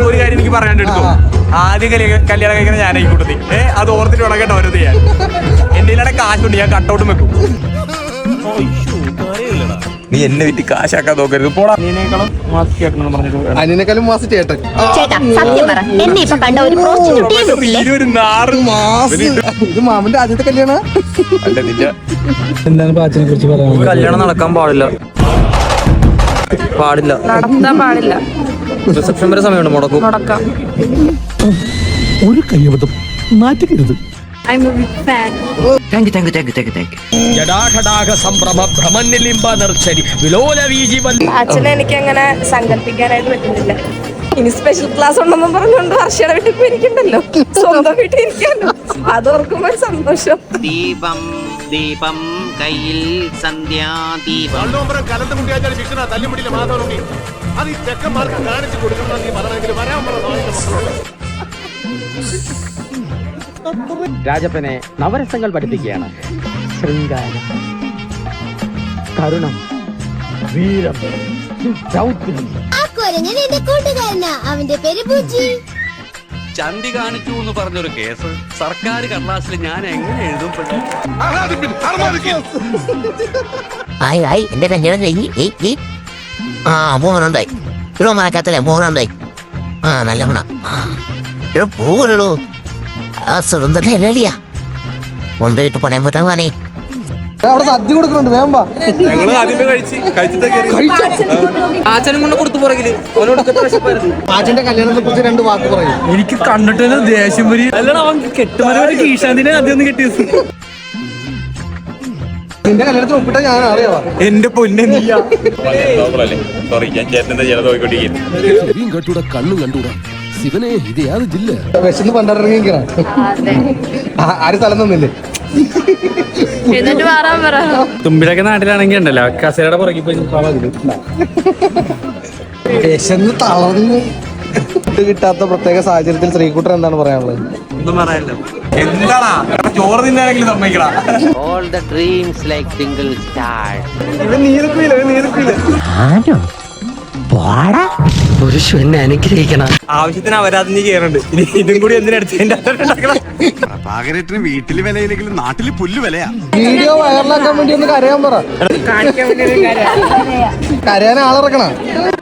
ഒരു കാര്യം എനിക്ക് പറയാണ്ടെടുക്കും. ആദ്യം കല്യാണം കഴിക്കുന്ന ഞാനായി കൂട്ടത്തി. അത് ഓർത്തിട്ട് വേണം കേട്ടോ ഓരോ ചെയ്യാൻ. എന്റെ കയ്യിലാണ് കാശുണ്ട്, ഞാൻ കട്ടൗട്ടും വെക്കും. നീ എന്നെ വിറ്റ് കാശാക്കാൻ നോക്കരുത്. പോടാ. അതിനേക്കാളും മാസം ചേട്ടൻ. ഇത് മാമന്റെ ആദ്യത്തെ കല്യാണ. എന്താണ് പാച്ചിനെ കുറിച്ച് പറയാൻ? കല്യാണം നടക്കാൻ പാടില്ല, നടത്താൻ പാടില്ല. റിസപ്ഷൻ വരെ സമയമുണ്ട്, മുടക്കാം. ഒരു കയ്യബദ്ധം നാറ്റിക്കരുത്. അച്ഛനെ എനിക്ക് അങ്ങനെ സങ്കല്പിക്കാനായിട്ട് പറ്റുന്നില്ല. ഇനി സ്പെഷ്യൽ ക്ലാസ് ഉണ്ടെന്നും പറഞ്ഞുകൊണ്ട് വർഷയുടെ വീട്ടിൽ പോയിരിക്കണ്ടല്ലോ, സ്വന്തം വീട്ടിൽ ഇരിക്കാമല്ലോ. അതോർക്കുമ്പോ സന്തോഷം. ദീപം ദീപം കയ്യിൽ സന്ധ്യാദീപം. രാജപ്പനെ നവരസങ്ങൾ പഠിപ്പിക്കുകയാണ്. ശൃംഗാരം, കരുണം, വീരം, ദൗത്യം. അവന്റെ പേര് ബുജി. ചന്തി കാണിച്ചു എന്ന് പറഞ്ഞൊരു കേസ് സർക്കാർ കടലാസിൽ ഞാൻ എങ്ങനെ എഴുതും? എന്റെ കല്യാണം കഴിഞ്ഞ് മോഹനുണ്ടായി. ഇവിടെ മറക്കാത്തല്ലേ മോഹനുണ്ടായി. നല്ല ഗുണ പോകണല്ലോ. സുരന്തരടിയാ കൊണ്ടുപോയിട്ട് പണയം പറ്റാൻ പോണേ. അവിടെ സദ്യ കൊടുക്കുന്നുണ്ട്, വേഗം വാ. ആച്ചനും കൊണ്ട് കൊടുത്തു പുറകില് ആച്ചന്റെ കല്യാണത്തെ കുറിച്ച് 2 വാക്ക് പറയും. എനിക്ക് കണ്ടിട്ട് ദേഷ്യം വരി. അല്ലടാ, അവൻ കെട്ടുമതി കീശാന്തിനെ ആദ്യം ഒന്ന് കെട്ടിയത്. നിന്റെ കല്യാണത്തിന് ഒപ്പിട്ട ഞാൻ അറിയാവാ. എന്റെ പൊന്നെ സോറി, ഞാൻ ചേട്ടനെന്താ ചെയ്യാതെ നോക്കിക്കൊണ്ടിരിക്കും. കണ്ടൂടാ, കണ്ണും കണ്ടൂടാ. ശിവനെ, ഇത് യാത് ജില്ല. വിശന്ന് പണ്ടിറങ്ങിക്കണം. ആരും സ്ഥലം തന്നില്ലേ? എന്നിട്ട് മാറാൻ പറ. തുമ്പിലൊക്കെ നാട്ടിലാണെങ്കിൽ ഉണ്ടല്ലോ, കസേരയുടെ പുറകെ പോയി വിശന്ന് തളർന്ന് ഫുഡ് കിട്ടാത്ത പ്രത്യേക സാഹചര്യത്തിൽ ശ്രീകുട്ടൻ എന്താണ് പറയാനുള്ളത്? ഒന്നും പറയാനില്ല. എന്താടാ ചോറ് തിന്നാനെങ്കിലും സമ്മതിക്കടാ. All the dreams like single stars. പുരുഷ എന്നെ അനുഗ്രഹിക്കണം. ആവശ്യത്തിന് അവരാധന ചെയ്യാറുണ്ട്. ഇനി ഇതും കൂടി എന്തിനടുത്ത് പ്രഭാകരേട്ടന് വീട്ടില് വിലയില്ലെങ്കിലും നാട്ടില് പുല്ല് വിലയാ. വീഡിയോ വൈറലാക്കാൻ വേണ്ടി ഒന്ന് കരയാൻ പറ. കരയാൻ ആളിറക്കണ.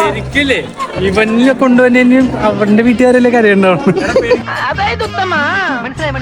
ശരിക്കല്ലേ ഇവനെ കൊണ്ടുവന്നെ അവന്റെ വീട്ടുകാരല്ലേ കരയുണ്ടാവും. മനസ്സിലായി